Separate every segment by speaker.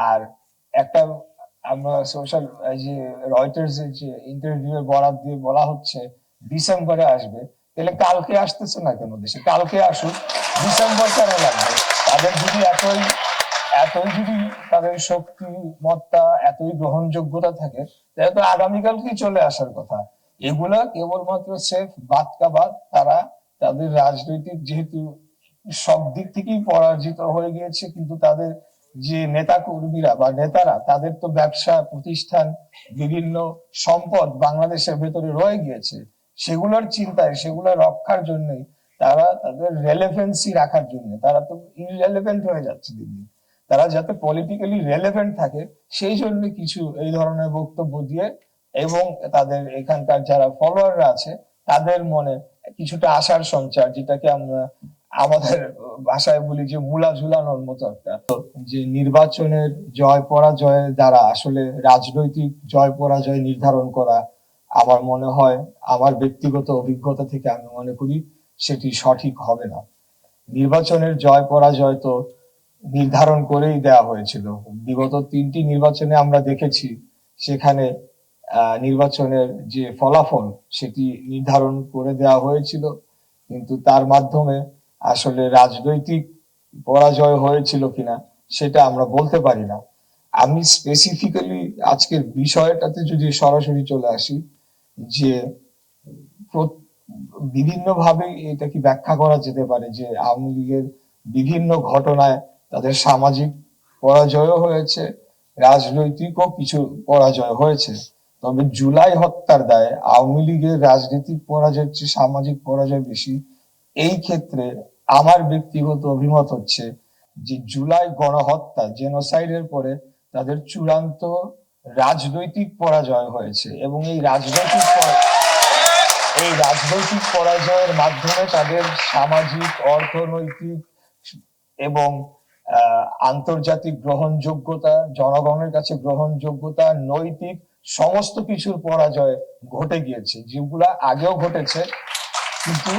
Speaker 1: আর একটা আমরা সোশ্যাল যে রয়টার্স এর যে ইন্টারভিউ এর বরাত দিয়ে বলা হচ্ছে ডিসেম্বরে আসবে, তাহলে কালকে আসতেছে না কেন দেশে? কালকে আসুক, ডিসেম্বর কেন লাগবে? তাদের যদি এতই এতই যদি তাদের শক্তিমত্তা এতই গ্রহণযোগ্যতা থাকে, তাহলে তো আগামীকালকেই চলে আসার কথা। এগুলা কেবলমাত্র সেফ বাদ কা বাদ। তারা তাদের রাজনৈতিক যেহেতু সব দিক থেকেই পরাজিত হয়ে গিয়েছে, কিন্তু তাদের যে নেতা কর্মীরা বা নেতারা, তাদের তো ব্যবসা প্রতিষ্ঠান, বিভিন্ন সম্পদ বাংলাদেশের ভেতরে রয়ে গিয়েছে। সেগুলোর চিন্তায়, সেগুলো রক্ষার জন্যই তারা তাদের রেলেভেন্সি রাখার জন্য তারা তো ইররেলেভেন্ট হয়ে যাচ্ছে দিন দিন। তারা যাতে পলিটিক্যালি রেলেভেন্ট থাকে সেই জন্য কিছু এই ধরনের বক্তব্য দিয়ে, এবং তাদের এখানকার যারা ফলোয়াররা আছে তাদের মনে কিছুটা আশার সঞ্চার, যেটাকে আমরা আমাদের ভাষায় বলি যে মূলা ঝুলানোর মতো একটা। যে নির্বাচনের জয় পরাজয় দ্বারা আসলে রাজনৈতিক জয় পরাজয় নির্ধারণ করা, আমার মনে হয়, আমার ব্যক্তিগত অভিজ্ঞতা থেকে আমি মনে করি সেটি সঠিক হবে না। নির্বাচনের জয় পরাজয় তো নির্ধারণ করেই দেওয়া হয়েছিল। বিগত 3টি নির্বাচনে আমরা দেখেছি সেখানে নির্বাচনের যে ফলাফল সেটি নির্ধারণ করে দেওয়া হয়েছিল, কিন্তু তার মাধ্যমে আসলে রাজনৈতিক পরাজয় হয়েছিল কিনা সেটা আমরা বলতে পারি না। আমি স্পেসিফিক্যালি আজকের বিষয়টাতে যদি সরাসরি চলে আসি, যে বিভিন্ন ভাবে এটা কি ব্যাখ্যা করা যেতে পারে যে আওয়ামী লীগের বিভিন্ন ঘটনায় তাদের সামাজিক পরাজয়ও হয়েছে, রাজনৈতিকও কিছু পরাজয় হয়েছে। তবে জুলাই হত্যার দায়ে আওয়ামী লীগের রাজনৈতিক পরাজয়ের চেয়ে সামাজিক পরাজয় বেশি। এই ক্ষেত্রে আমার ব্যক্তিগত অভিমত হচ্ছে যে জুলাই গণহত্যা জেনোসাইডের পরে তাদের চূড়ান্ত রাজনৈতিক পরাজয় হয়েছে, এবং এই রাজনৈতিক পরাজয়ের মাধ্যমে তাদের সামাজিক, অর্থনৈতিক এবং আন্তর্জাতিক গ্রহণযোগ্যতা, জনগণের কাছে গ্রহণযোগ্যতা, নৈতিক সমস্ত কিছুর পরাজয় ঘটে গিয়েছে, যেগুলা আগেও ঘটেছে, কিন্তু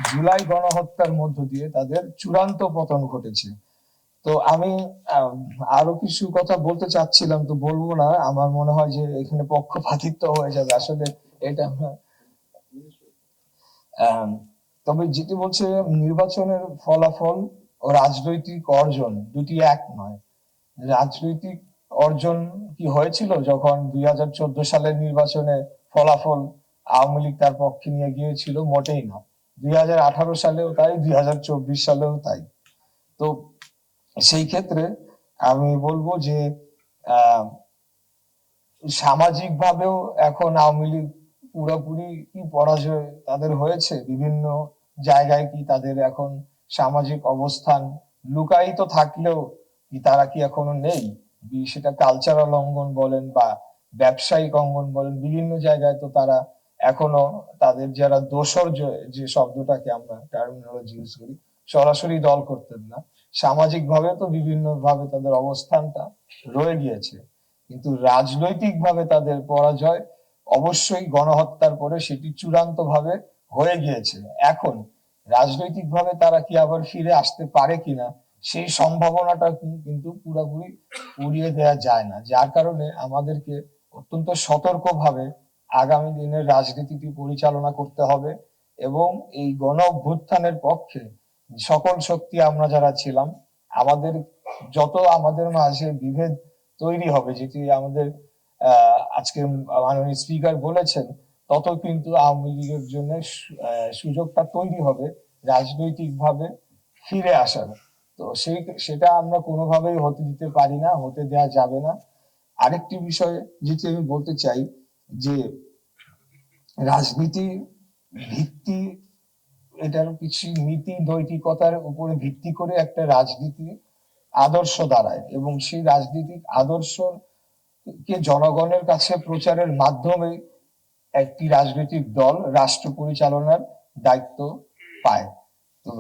Speaker 1: জুলাই গণহত্যার মধ্য দিয়ে তাদের চূড়ান্ত পতন ঘটেছে। তো আমি আরো কিছু কথা বলতে চাচ্ছিলাম, তো বলবো না, আমার মনে হয় যে এখানে পক্ষপাতিত্ব হয়ে যাবে আসলে। এটা আহ, তবে যেটি বলছে নির্বাচনের ফলাফল ও রাজনৈতিক অর্জন দুটি এক নয়। রাজনৈতিক অর্জন কি হয়েছিল যখন 2014 সালের নির্বাচনে ফলাফল আওয়ামী লীগ তার পক্ষে নিয়ে গিয়েছিল? মোটেই না। 2018 সালেও তাই, 2024 সালেও তাই। তো সেই ক্ষেত্রে আমি বলবো যে আহ সামাজিক ভাবেও এখন আওয়ামী লীগ পুরোপুরি কি পরাজয় তাদের হয়েছে? বিভিন্ন জায়গায় কি তাদের এখন সামাজিক অবস্থান লুকায়িত থাকলেও কি তারা কি এখনো নেই? সেটা কালচারাল অঙ্গন বলেন বা ব্যবসায়িক অঙ্গন বলেন, বিভিন্ন জায়গায় তো তারা এখনো তাদের যারা দোসর, যে শব্দটাকে আমরা টার্মিনোলজি ইউজ করি, সরাসরি দল করতেন না, সামাজিক ভাবে তো বিভিন্ন ভাবে তাদের অবস্থানটা রয়ে গিয়েছে। কিন্তু রাজনৈতিক ভাবে তাদের পরাজয় অবশ্যই গণহত্যার পরে সেটি চূড়ান্ত ভাবে হয়ে গিয়েছে। এখন রাজনৈতিক ভাবে তারা কি আবার ফিরে আসতে পারে কিনা সেই সম্ভাবনাটা কিন্তু পুরোপুরি উড়িয়ে দেওয়া যায় না, যার কারণে আমাদেরকে অত্যন্ত সতর্ক ভাবে আগামী দিনের রাজনীতিটি পরিচালনা করতে হবে। এবং এই গণ অভ্যুত্থানের পক্ষে সকল শক্তি আমরা যারা ছিলাম, আমাদের যত আমাদের মাঝে বিভেদ তৈরি হবে, যেটি আমাদের আজকে মাননীয় স্পিকার বলেছেন, তত কিন্তু আওয়ামী লীগের জন্য সুযোগটা তৈরি হবে রাজনৈতিক ভাবে ফিরে আসার। তো সেটা আমরা কোনোভাবেই হতে দিতে পারি না, হতে দেওয়া যাবে না। আরেকটি বিষয় যেটি আমি বলতে চাই, যে রাজনীতি ভিত্তি, এটার কিছু নীতি নৈতিকতার উপরে ভিত্তি করে একটা রাজনীতি আদর্শ দাঁড়ায়, এবং সেই রাজনীতিক আদর্শ কে জনগণের কাছে প্রচারের মাধ্যমে একটি রাজনৈতিক দল রাষ্ট্র পরিচালনার দায়িত্ব পায়। তো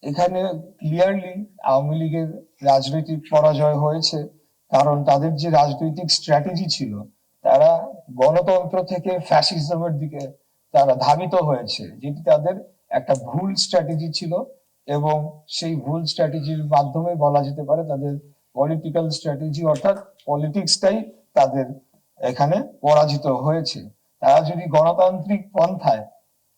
Speaker 1: এখানে ক্লিয়ারলি আওয়ামী লীগের রাজনৈতিক পরাজয় হয়েছে, কারণ তাদের যে রাজনৈতিক স্ট্র্যাটেজি ছিল, তারা গণতন্ত্র থেকে ফ্যাসিজমের দিকে তারা ধাবিত হয়েছে, যেটি তাদের একটা ভুল স্ট্র্যাটেজি ছিল। এবং সেই ভুল স্ট্র্যাটেজির মাধ্যমে বলা যেতে পারে তাদের পলিটিক্যাল স্ট্র্যাটেজি অর্থাৎ পলিটিক্সটাই তাদের এখানে পরাজিত হয়েছে। তারা যদি গণতান্ত্রিক পন্থায়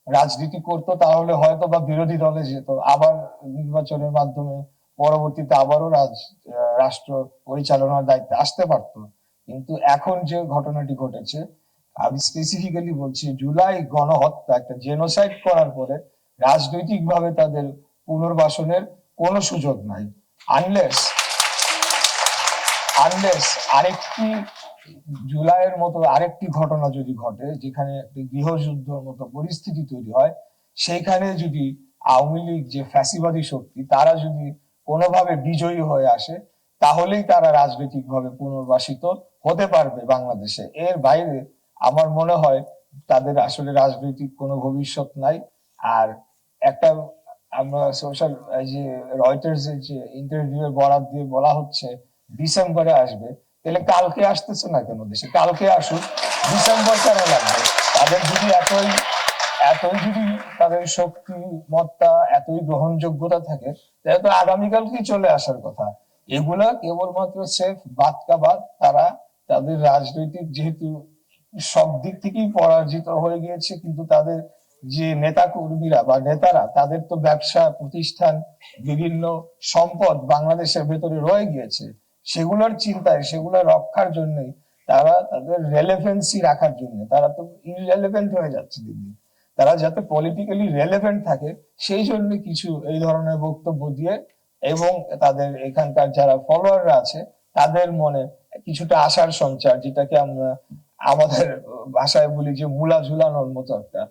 Speaker 1: রাজনীতি করতো তাহলে হয়তো বা বিরোধী দলে যেত, আবার নির্বাচনের মাধ্যমে পরবর্তীতে আবারও রাষ্ট্র পরিচালনার দায়িত্বে আসতে পারতো। কিন্তু এখন যে ঘটনাটি ঘটেছে, আমি স্পেসিফিক্যালি বলছি, জুলাই গণহত্যা একটা জেনোসাইড করার পরে রাজনৈতিকভাবে তাদের পুনর্বাসনের কোনো সুযোগ নাই। আনলেস আনলেস আরেকটি জুলাইয়ের মতো আরেকটি ঘটনা যদি ঘটে, যেখানে একটি গৃহযুদ্ধের মতো পরিস্থিতি তৈরি হয়, সেইখানে যদি আওয়ামী লীগ যে ফ্যাসিবাদী শক্তি তারা যদি কোনোভাবে বিজয়ী হয়ে আসে, তাহলেই তারা রাজনৈতিকভাবে পুনর্বাসিত হতে পারবে বাংলাদেশে। এর বাইরে আমার মনে হয় তাদের আসলে রাজনৈতিক কোনো ভবিষ্যৎ নাই। আর একটা, আমরা সোশ্যাল, যে রয়টার্স এর যে ইন্টারভিউ এর বরাত দিয়ে বলা হচ্ছে ডিসেম্বরে আসবে, তাহলে কালকে আসতেছে না কেন দেশে? কালকে আসুক, ডিসেম্বর কেন লাগবে? তাদের যদি এতই এতই যদি তাদের শক্তিমত্তা, এতই গ্রহণযোগ্যতা থাকে, তাহলে তো আগামীকালকেই চলে আসার কথা। এগুলা কেবলমাত্র সেফ বাদ। তারা তাদের রাজনৈতিক, যেহেতু সব দিক থেকেই পরাজিত হয়ে গিয়েছে, কিন্তু তাদের যে নেতা কর্মীরা বা নেতারা, তাদের তো ব্যবসা প্রতিষ্ঠান, বিভিন্ন সম্পদ বাংলাদেশের ভেতরে রয়ে গিয়েছে। সেগুলোর চিন্তায়, সেগুলো রক্ষার জন্যই, তারা তাদের রেলেভেন্সি রাখার জন্য, তারা তো ইররেলেভেন্ট হয়ে যাচ্ছে দিন দিন। তারা যাতে পলিটিক্যালি রেলেভেন্ট থাকে, সেই জন্য কিছু এই ধরনের বক্তব্য দিয়ে, এবং তাদের এখানকার যারা ফলোয়াররা আছে তাদের মনে কিছুটা আশার সঞ্চার, যেটাকে আমরা আমাদের ভাষায় বলি যে মূলা ঝুলানোর মতো একটা